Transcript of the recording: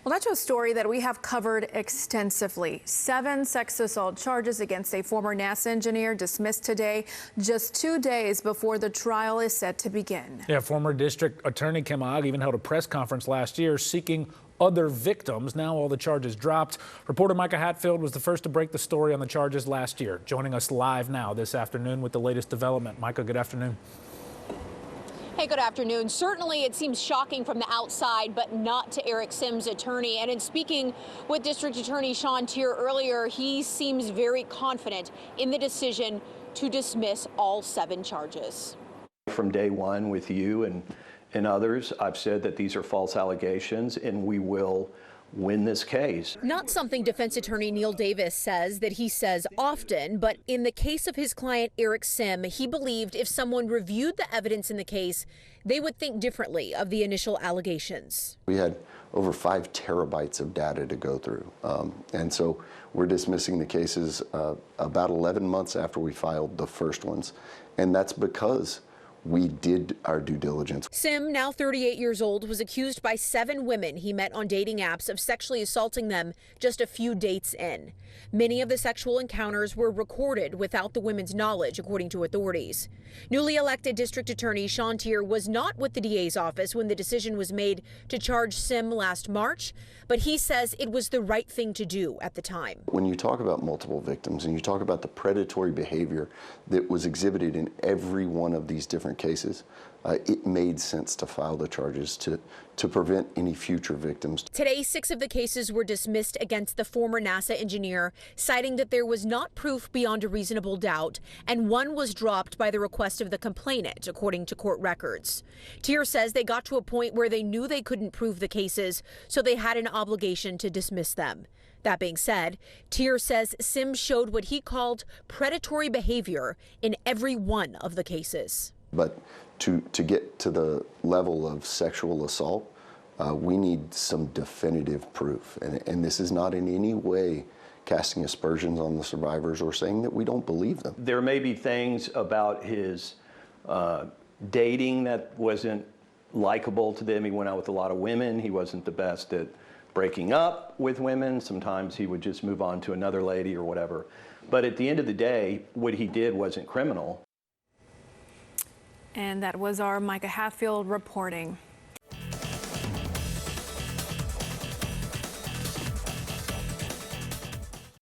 Well, that's a story that we have covered extensively. 7 sex assault charges against a former NASA engineer dismissed today, just 2 days before the trial is set to begin. Yeah, former District Attorney Kim Ogg even held a press conference last year seeking other victims. Now all the charges dropped. Reporter Micah Hatfield was the first to break the story on the charges last year. Joining us live now this afternoon with the latest development. Micah, good afternoon. Hey, good afternoon. Certainly it seems shocking from the outside, but not to Eric Sim's attorney. And in speaking with District Attorney Sean Tier earlier, he seems very confident in the decision to dismiss all 7 charges. From day one with you and others, I've said that these are false allegations and we will win this case. Not something defense attorney Neil Davis says that he says often, but in the case of his client Eric Sim, he believed if someone reviewed the evidence in the case, they would think differently of the initial allegations. We had over 5 terabytes of data to go through. And so we're dismissing the cases about 11 months after we filed the first ones. And that's because we did our due diligence. Sim, now 38 years old, was accused by 7 women he met on dating apps of sexually assaulting them just a few dates in. Many of the sexual encounters were recorded without the women's knowledge, according to authorities. Newly elected District Attorney Sean Tier was not with the DA's office when the decision was made to charge Sim last March, but he says it was the right thing to do at the time. When you talk about multiple victims and you talk about the predatory behavior that was exhibited in every one of these different cases, it made sense to file the charges to prevent any future victims. Today, 6 of the cases were dismissed against the former NASA engineer, citing that there was not proof beyond a reasonable doubt, and 1 was dropped by the request of the complainant, according to court records. Tier says they got to a point where they knew they couldn't prove the cases, so they had an obligation to dismiss them. That being said, Tier says Sim showed what he called predatory behavior in every one of the cases. But to get to the level of sexual assault, we need some definitive proof. And this is not in any way casting aspersions on the survivors or saying that we don't believe them. There may be things about his dating that wasn't likable to them. He went out with a lot of women. He wasn't the best at breaking up with women. Sometimes he would just move on to another lady or whatever. But at the end of the day, what he did wasn't criminal. And that was our Micah Hatfield reporting.